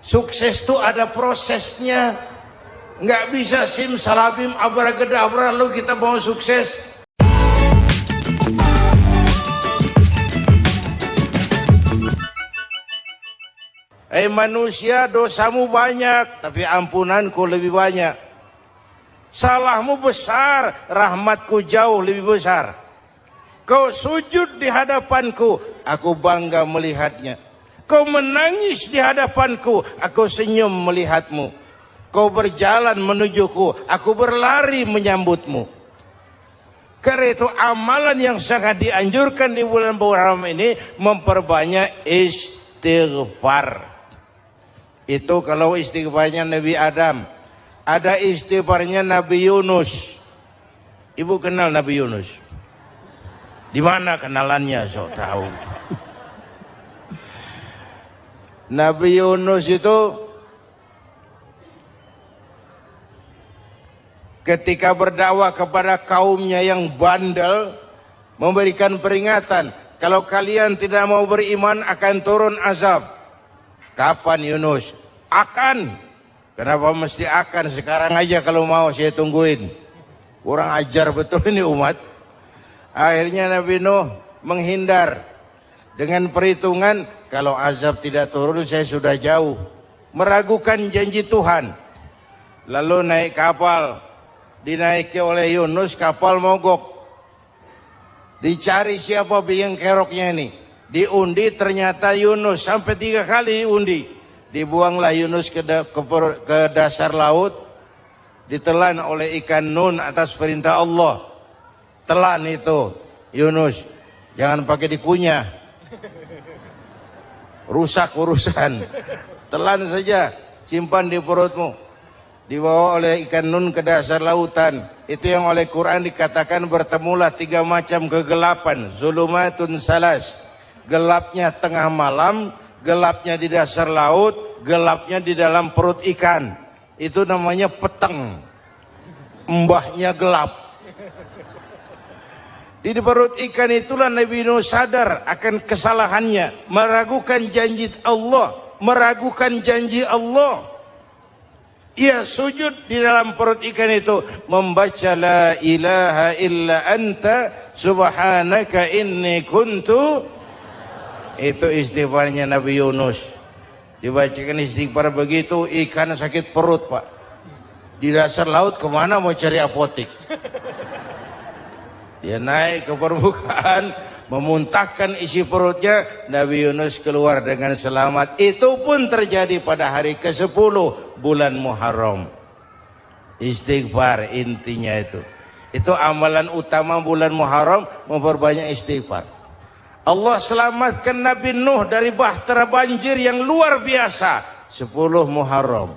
Sukses tuh ada prosesnya. Nggak bisa simsalabim abracadabra lalu kita mau sukses. Manusia, dosamu banyak, tapi ampunanku lebih banyak. Salahmu besar, rahmatku jauh lebih besar. Kau sujud di hadapanku, aku bangga melihatnya. Kau menangis di hadapanku, aku senyum melihatmu. Kau berjalan menujuku, aku berlari menyambutmu. Karena itu amalan yang sangat dianjurkan di bulan Muharram ini memperbanyak istighfar. Itu kalau istighfarnya Nabi Adam. Ada istighfarnya Nabi Yunus. Ibu kenal Nabi Yunus? Di mana kenalannya? So tahu. Nabi Yunus itu ketika berdakwah kepada kaumnya yang bandel, memberikan peringatan, kalau kalian tidak mau beriman akan turun azab. Kapan Yunus? Akan. Kenapa mesti akan? Sekarang aja kalau mau saya tungguin. Kurang ajar betul ini umat. Akhirnya Nabi Nuh menghindar dengan perhitungan, kalau azab tidak turun saya sudah jauh. Meragukan janji Tuhan. Lalu naik kapal, dinaiki oleh Yunus, kapal mogok. Dicari siapa biang keroknya ini. Diundi ternyata Yunus, sampai 3 kali diundi. Dibuanglah Yunus ke dasar laut, ditelan oleh ikan nun atas perintah Allah. Telan itu Yunus, jangan pakai dikunyah, rusak urusan. Telan saja, simpan di perutmu. Dibawa oleh ikan nun ke dasar lautan. Itu yang oleh Quran dikatakan bertemulah 3 macam kegelapan. Zulumatun salas. Gelapnya tengah malam, gelapnya di dasar laut, gelapnya di dalam perut ikan. Itu namanya peteng. Mbahnya gelap. Di perut ikan itulah Nabi Nuh sadar akan kesalahannya, meragukan janji Allah, meragukan janji Allah. Ia sujud di dalam perut ikan itu, membaca la ilaha illa anta subhanaka inni kuntu. Itu istighfarnya Nabi Yunus. Dibacakan istighfar begitu, ikan sakit perut pak. Di dasar laut kemana mau cari apotik? Dia naik ke permukaan, memuntahkan isi perutnya. Nabi Yunus keluar dengan selamat. Itu pun terjadi pada hari ke-10 bulan Muharram. Istighfar intinya itu. Itu amalan utama bulan Muharram, memperbanyak istighfar. Allah selamatkan Nabi Nuh dari bahtera banjir yang luar biasa 10 Muharram.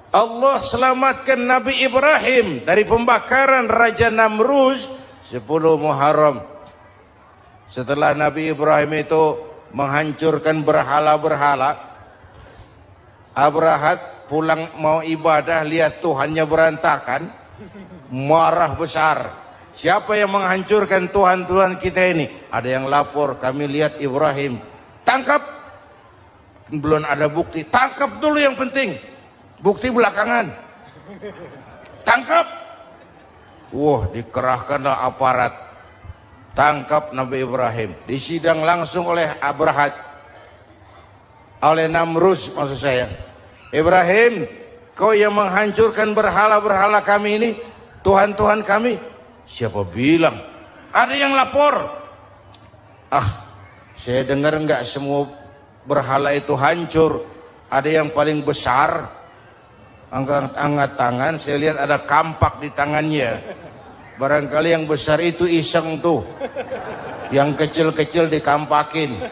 Allah selamatkan Nabi Ibrahim dari pembakaran Raja Namruz 10 Muharram. Setelah Nabi Ibrahim itu menghancurkan berhala-berhala, Abrahat pulang mau ibadah, lihat Tuhannya berantakan, marah besar. Siapa yang menghancurkan Tuhan-Tuhan kita ini? Ada yang lapor, kami lihat Ibrahim. Tangkap. Belum ada bukti. Tangkap dulu yang penting. Bukti belakangan. Tangkap. Wah, dikerahkanlah aparat. Tangkap Nabi Ibrahim. Disidang langsung oleh Abrahat. Oleh Namruz maksud saya. Ibrahim, kau yang menghancurkan berhala-berhala kami ini, Tuhan-Tuhan kami. Siapa bilang? Ada yang lapor. Saya dengar enggak semua berhala itu hancur. Ada yang paling besar. Angkat tangan, saya lihat ada kampak di tangannya. Barangkali yang besar itu iseng tuh. Yang kecil-kecil dikampakin.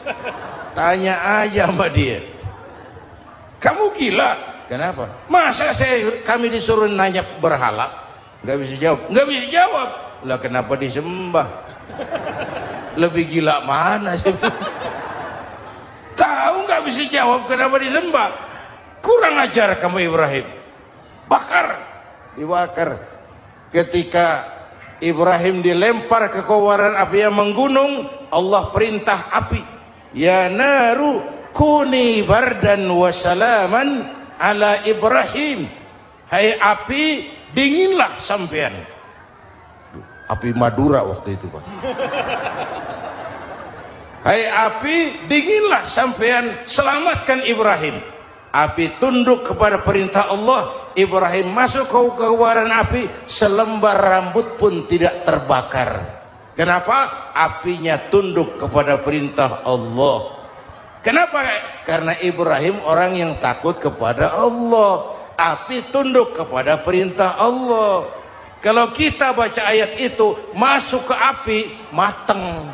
Tanya aja sama dia. Kamu gila? Kenapa? Masa kami disuruh nanya berhala? Nggak bisa jawab. Nggak bisa jawab. Lah kenapa disembah? Lebih gila mana sih? Tahu nggak bisa jawab kenapa disembah? Kurang ajar kamu Ibrahim. Bakar. Dibakar. Ketika Ibrahim dilempar ke kobaran api yang menggunung, Allah perintah api. Ya naru kuni bardan wa salaman ala Ibrahim. Hai api, dinginlah sampean. Api Madura waktu itu, Pak. Hai api, dinginlah sampean, selamatkan Ibrahim. Api tunduk kepada perintah Allah. Ibrahim masuk ke kobaran api, selembar rambut pun tidak terbakar. Kenapa? Apinya tunduk kepada perintah Allah. Kenapa? Karena Ibrahim orang yang takut kepada Allah. Api tunduk kepada perintah Allah. Kalau kita baca ayat itu, masuk ke api, mateng.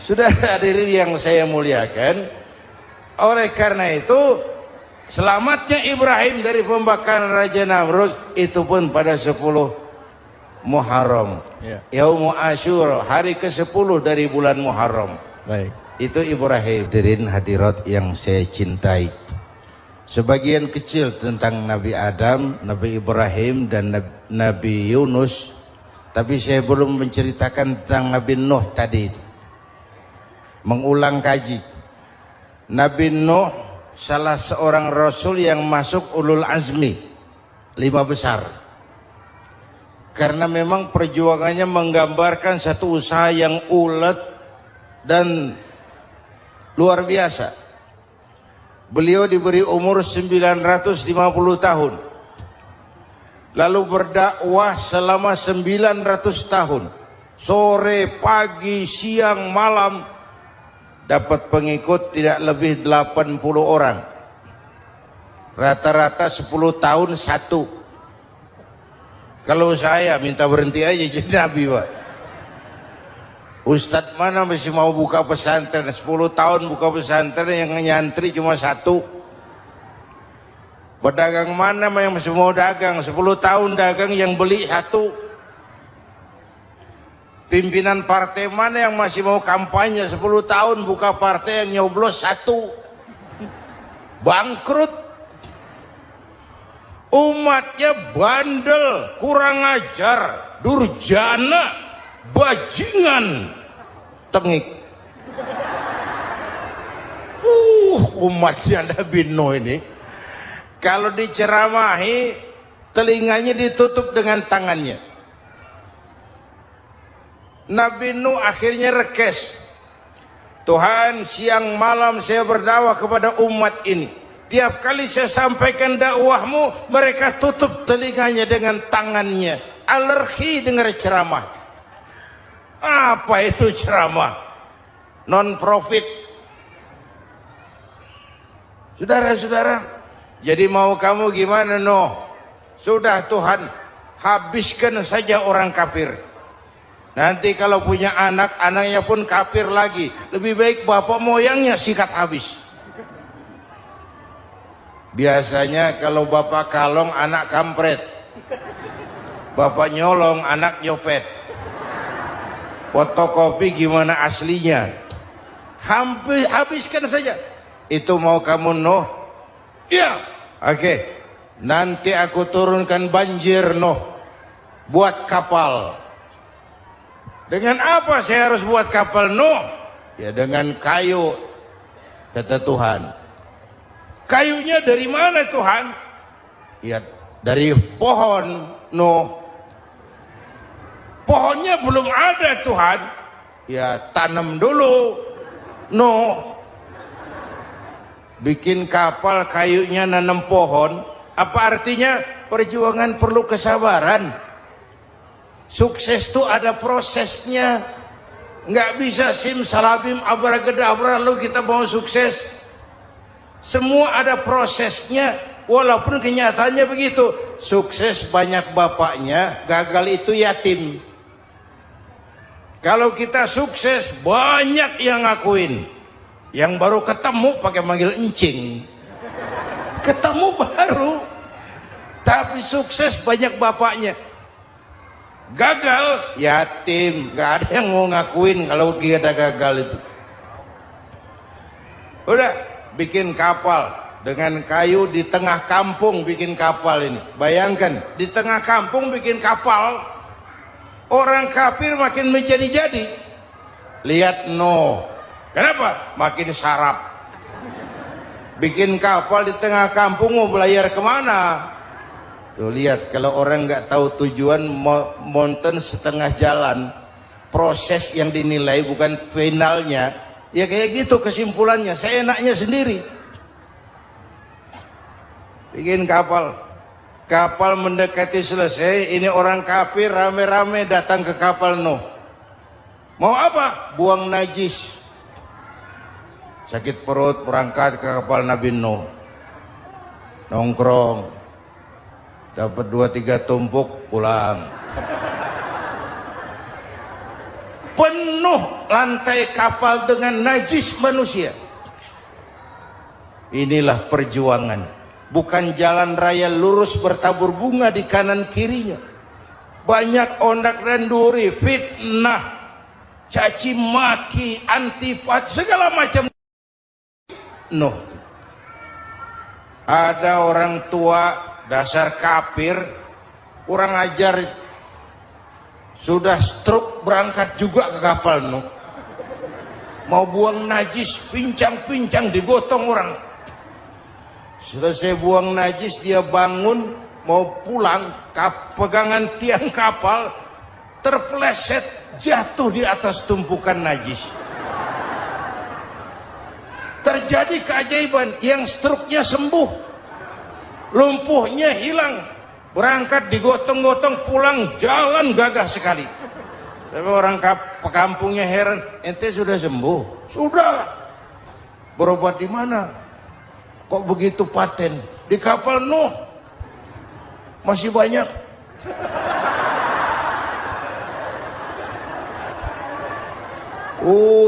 Sudah hadirin yang saya muliakan, oleh karena itu selamatnya Ibrahim dari pembakaran Raja Namrud itu pun pada 10 Muharram, Yaumul Asyura, hari ke-10 dari bulan Muharram. Baik. Itu Ibrahim. Hadirin hadirat yang saya cintai, sebagian kecil tentang Nabi Adam, Nabi Ibrahim dan Nabi Yunus, tapi saya belum menceritakan tentang Nabi Nuh tadi. Mengulang kaji. Nabi Nuh salah seorang rasul yang masuk ulul azmi 5 besar. Karena memang perjuangannya menggambarkan satu usaha yang ulet dan luar biasa. Beliau diberi umur 950 tahun. Lalu berdakwah selama 900 tahun. Sore, pagi, siang, malam. Dapat pengikut tidak lebih 80 orang. Rata-rata 10 tahun satu. Kalau saya minta berhenti aja jadi nabi, Pak. Ustadz mana masih mau buka pesantren? 10 tahun buka pesantren, yang nyantri cuma satu. Pedagang mana yang masih mau dagang? 10 tahun dagang, yang beli satu. Pimpinan partai mana yang masih mau kampanye? 10 tahun buka partai, yang nyoblos satu. Bangkrut. Umatnya bandel, kurang ajar, durjana, bajingan, tengik. Umatnya Nabi Nuh ini kalau diceramahi, telinganya ditutup dengan tangannya. Nabi Nuh akhirnya rekes. Tuhan, siang malam saya berdakwah kepada umat ini. Tiap kali saya sampaikan dakwahmu, mereka tutup telinganya dengan tangannya. Alergi dengar ceramah. Apa itu ceramah? Non profit. Saudara-saudara, jadi mau kamu gimana, Nuh? Sudah Tuhan, habiskan saja orang kafir. Nanti kalau punya anak, anaknya pun kafir lagi. Lebih baik bapak moyangnya sikat habis. Biasanya kalau bapak kalong, anak kampret. Bapak nyolong, anak nyopet. Fotokopi gimana aslinya? Hampir habiskan saja. Itu mau kamu, Nuh? Iya. Oke. Nanti aku turunkan banjir, Nuh. Buat kapal. Dengan apa saya harus buat kapal, Nuh? Ya dengan kayu, kata Tuhan. Kayunya dari mana, Tuhan? Ya dari pohon, Nuh. Pohonnya belum ada, Tuhan. Ya tanam dulu, Nuh. Bikin kapal, kayunya nanam pohon. Apa artinya? Perjuangan perlu kesabaran. Sukses itu ada prosesnya. Nggak bisa simsalabim abracadabra lalu kita mau sukses. Semua ada prosesnya. Walaupun kenyataannya begitu. Sukses banyak bapaknya, gagal itu yatim. Kalau kita sukses banyak yang ngakuin. Yang baru ketemu pakai manggil encing. Ketemu baru. Tapi sukses banyak bapaknya. Gagal yatim, nggak ada yang mau ngakuin kalau kita gagal itu. Udah bikin kapal dengan kayu di tengah kampung, bikin kapal ini. Bayangkan di tengah kampung bikin kapal, orang kafir makin menjadi-jadi. lihat Nuh. Kenapa? Makin sarap. Bikin kapal di tengah kampung, mau belayar kemana? Tuh lihat, kalau orang nggak tahu tujuan, mountain setengah jalan, proses yang dinilai bukan finalnya, ya kayak gitu kesimpulannya. Saya enaknya sendiri. Bikin kapal, kapal mendekati selesai, ini orang kafir rame-rame datang ke kapal Nuh. Mau apa? Buang najis. Sakit perut, berangkat ke kapal Nabi Nuh. Nongkrong, dapat 2-3 tumpuk, pulang. Penuh lantai kapal dengan najis manusia. Inilah perjuangan. Bukan jalan raya lurus bertabur bunga di kanan kirinya. Banyak ondak dan duri, fitnah, caci maki, antipat, segala macam. Nuh. Ada orang tua dasar kafir, kurang ajar, sudah stroke berangkat juga ke kapal Nuh. Mau buang najis, pincang-pincang digotong orang. Selesai buang najis, dia bangun mau pulang, pegangan tiang kapal terpeleset, jatuh di atas tumpukan najis. Terjadi keajaiban, yang struknya sembuh, lumpuhnya hilang, berangkat digotong-gotong, pulang jalan gagah sekali. Tapi orang kampungnya heran, ente sudah sembuh? Sudah. Berobat di mana? Kok begitu paten? Di kapal Nuh. Masih banyak.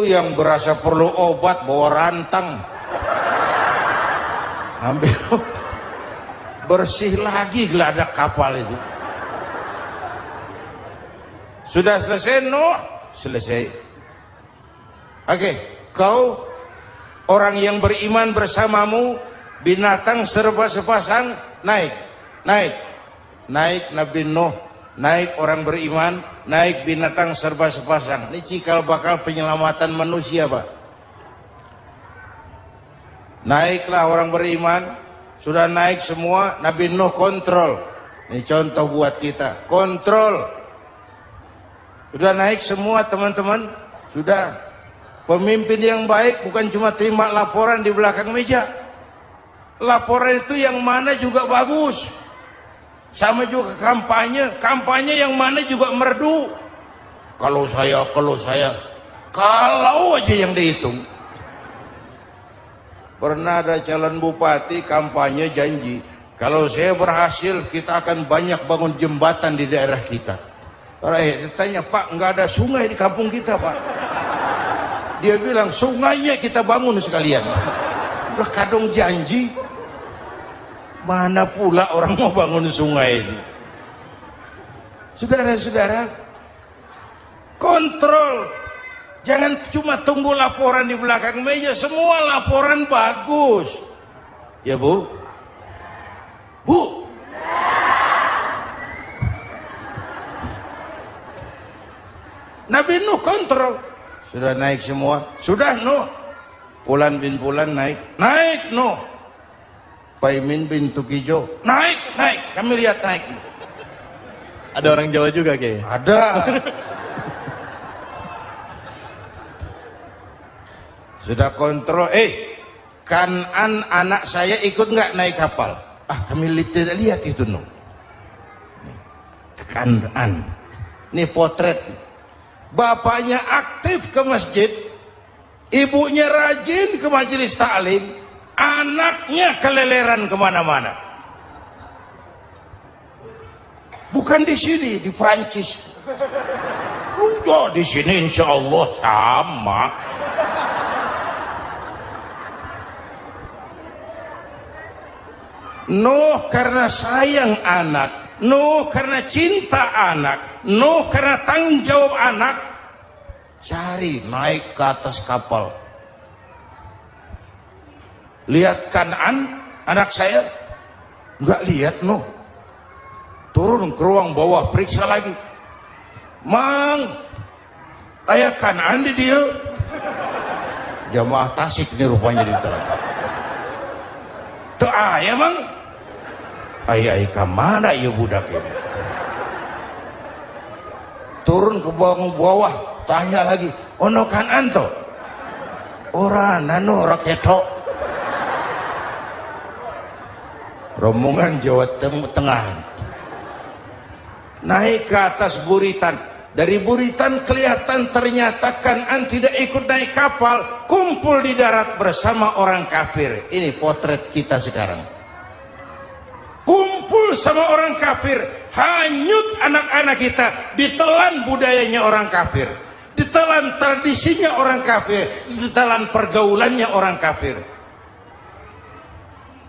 Yang berasa perlu obat bawa rantang. Ambil bersih lagi geladak kapal itu. Sudah selesai Nuh? Selesai. Oke, kau orang yang beriman bersamamu, binatang serba sepasang, naik Nabi Nuh, naik orang beriman, naik binatang serba sepasang. Ini cikal bakal penyelamatan manusia, Pak. Naiklah orang beriman, sudah naik semua, Nabi Nuh kontrol. Ini contoh buat kita, kontrol. Sudah naik semua teman-teman, sudah. Pemimpin yang baik bukan cuma terima laporan di belakang meja. Laporan itu yang mana juga bagus. Sama juga kampanye. Kampanye yang mana juga merdu. Kalau aja yang dihitung. Pernah ada calon bupati kampanye janji, kalau saya berhasil kita akan banyak bangun jembatan di daerah kita. Orang tanya, Pak, nggak ada sungai di kampung kita, Pak. Dia bilang, sungainya kita bangun sekalian. Udah kadung janji, mana pula orang mau bangun sungai itu. Saudara-saudara, kontrol. Jangan cuma tunggu laporan di belakang meja, semua laporan bagus. Ya Bu? Bu? Nabi Nuh kontrol. Sudah naik semua? Sudah Nuh. Pulan bin Pulan naik. Naik Nuh. Paimin bin Tukijo. Naik. Kami lihat naik. Ada orang Jawa juga kayaknya. Ada. Sudah kontrol. Kanan anak saya ikut nggak naik kapal? Kami tidak lihat itu Nuh. Kanan. Ini potret. Bapaknya aktif ke masjid, ibunya rajin ke majelis taklim, anaknya keleleran kemana-mana. Bukan di sini, di Prancis. Udah di sini insya Allah sama. Nuh karena sayang anak, Nuh karena cinta anak, Nuh karena tanggung jawab anak, cari naik ke atas kapal. Lihat Kan'an, anak saya, nggak lihat Nuh. Turun ke ruang bawah, periksa lagi. Mang, Aya Kanan di dia. Jamaah Tasik ini rupanya di dalam. Teu aya mang. Aya ka mana ieu budak ieu? Turun ke bawah, tanya lagi, ono Kanan to? Ora nano raketo. Rombongan Jawa Tengah naik ke atas buritan. Dari buritan kelihatan ternyata Kanan tidak ikut naik kapal, kumpul di darat bersama orang kafir. Ini potret kita sekarang. Kumpul sama orang kafir, hanyut anak-anak kita, ditelan budayanya orang kafir, ditelan tradisinya orang kafir, ditelan pergaulannya orang kafir.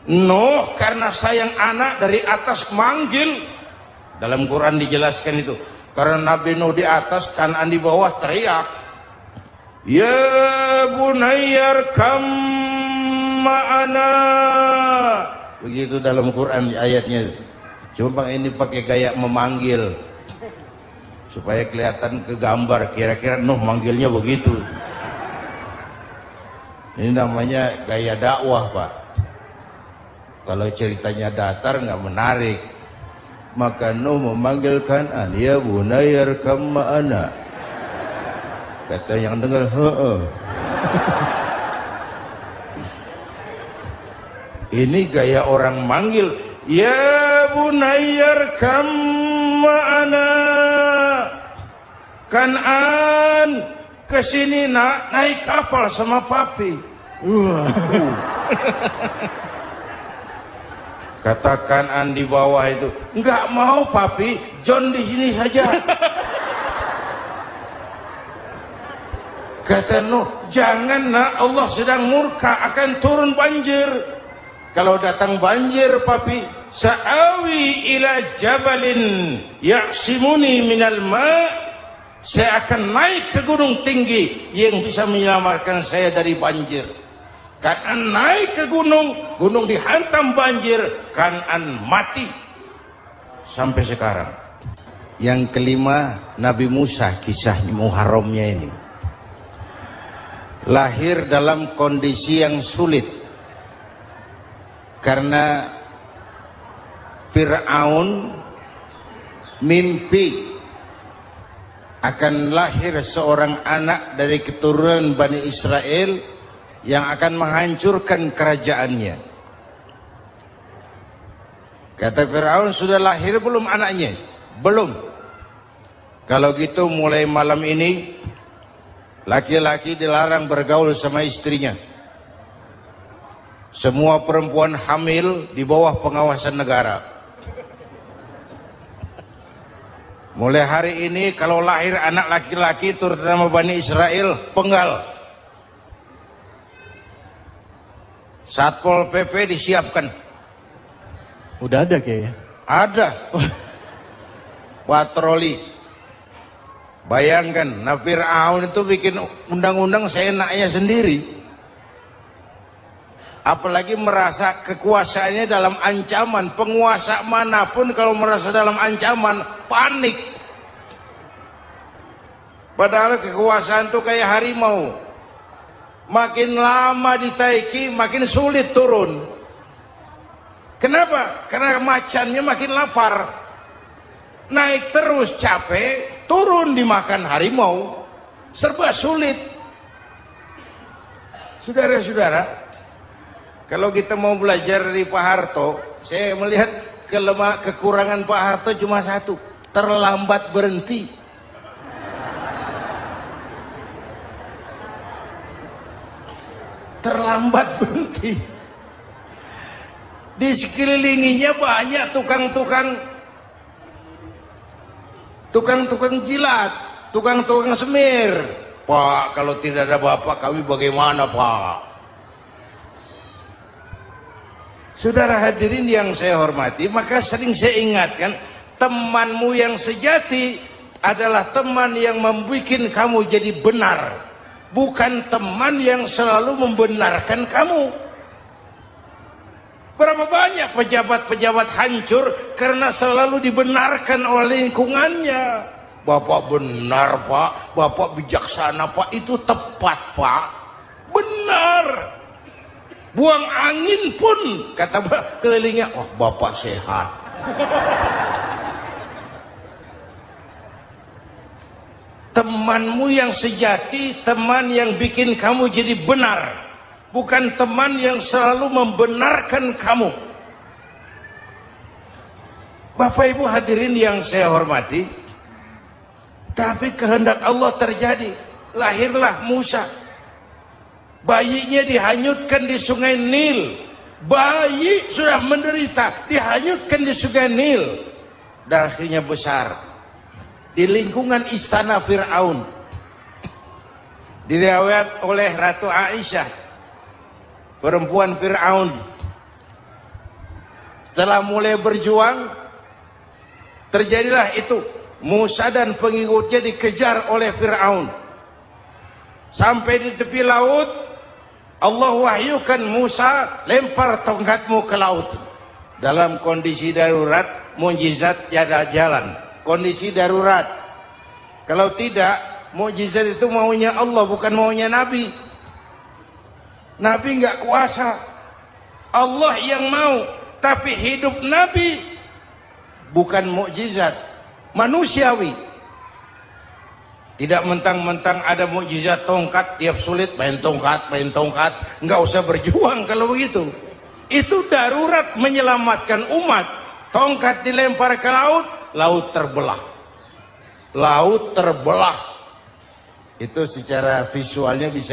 Nuh karena sayang anak dari atas manggil. Dalam Quran dijelaskan itu. Karena Nabi Nuh di atas, Kanan di bawah teriak. Ya bunayyar kam ma'ana. Begitu dalam Quran ayatnya. Cuma ini pakai gaya memanggil. Supaya kelihatan ke gambar. Kira-kira Nuh manggilnya begitu. Ini namanya gaya dakwah, Pak. Kalau ceritanya datar nggak menarik. Maka Nuh memanggil Kanan, ya bunayyar kam ma'ana. Kata yang dengar, heeh. Ini gaya orang manggil, ya bunayyar kam ma'ana. Kanan kesini nak, naik kapal sama papi. Kata Kanan di bawah itu, enggak mau papi, John di sini saja. Kata Nuh, jangan nak, Allah sedang murka, akan turun banjir. Kalau datang banjir papi, sa'awi ila jabalin ya'simuni minal ma'. Saya akan naik ke gunung tinggi yang bisa menyelamatkan saya dari banjir. Kanan naik ke gunung, gunung dihantam banjir, Kanan mati sampai sekarang. Yang kelima, Nabi Musa, kisah Muharramnya ini. Lahir dalam kondisi yang sulit karena Fir'aun mimpi akan lahir seorang anak dari keturunan Bani Israel yang akan menghancurkan kerajaannya. Kata Fir'aun, sudah lahir belum anaknya? Belum. Kalau gitu mulai malam ini laki-laki dilarang bergaul sama istrinya. Semua perempuan hamil di bawah pengawasan negara. Mulai hari ini kalau lahir anak laki-laki terutama Bani Israel, penggal. Satpol PP disiapkan. Udah ada kayaknya. Ada. Patroli. Bayangkan, Nabi Fir'aun itu bikin undang-undang seenaknya sendiri. Apalagi merasa kekuasaannya dalam ancaman. Penguasa manapun kalau merasa dalam ancaman, panik. Padahal kekuasaan itu kayak harimau. Makin lama ditaiki, makin sulit turun. Kenapa? Karena macannya makin lapar. Naik terus capek, turun dimakan harimau. Serba sulit. Saudara-saudara, kalau kita mau belajar dari Pak Harto, saya melihat kekurangan Pak Harto cuma satu, terlambat berhenti. Terlambat berhenti. Di sekelilinginya banyak tukang jilat, tukang semir. Pak, kalau tidak ada bapak kami bagaimana, Pak? Saudara hadirin yang saya hormati, maka sering saya ingatkan, temanmu yang sejati adalah teman yang membuat kamu jadi benar. Bukan teman yang selalu membenarkan kamu. Berapa banyak pejabat-pejabat hancur karena selalu dibenarkan oleh lingkungannya. Bapak benar Pak, Bapak bijaksana Pak, itu tepat Pak, benar. Buang angin pun kata kelilingnya, oh Bapak sehat. Temanmu yang sejati, teman yang bikin kamu jadi benar, bukan teman yang selalu membenarkan kamu. Bapak Ibu hadirin yang saya hormati, tapi kehendak Allah terjadi. Lahirlah Musa. Bayinya dihanyutkan di sungai Nil. Bayi sudah menderita, dihanyutkan di sungai Nil. Dan akhirnya besar di lingkungan istana Fir'aun. Diriwayat oleh Ratu Aisyah, perempuan Fir'aun, setelah mulai berjuang, terjadilah itu. Musa dan pengikutnya dikejar oleh Fir'aun. Sampai di tepi laut, Allah wahyukan Musa, lempar tongkatmu ke laut. Dalam kondisi darurat, mukjizat tiada jalan. Kondisi darurat. Kalau tidak, mukjizat itu maunya Allah, bukan maunya Nabi. Nabi nggak kuasa. Allah yang mau. Tapi hidup Nabi bukan mukjizat, manusiawi. Tidak mentang-mentang ada mukjizat tongkat, tiap sulit main tongkat, nggak usah berjuang kalau begitu. Itu darurat menyelamatkan umat. Tongkat dilempar ke laut, laut terbelah. Laut terbelah. Itu secara visualnya bisa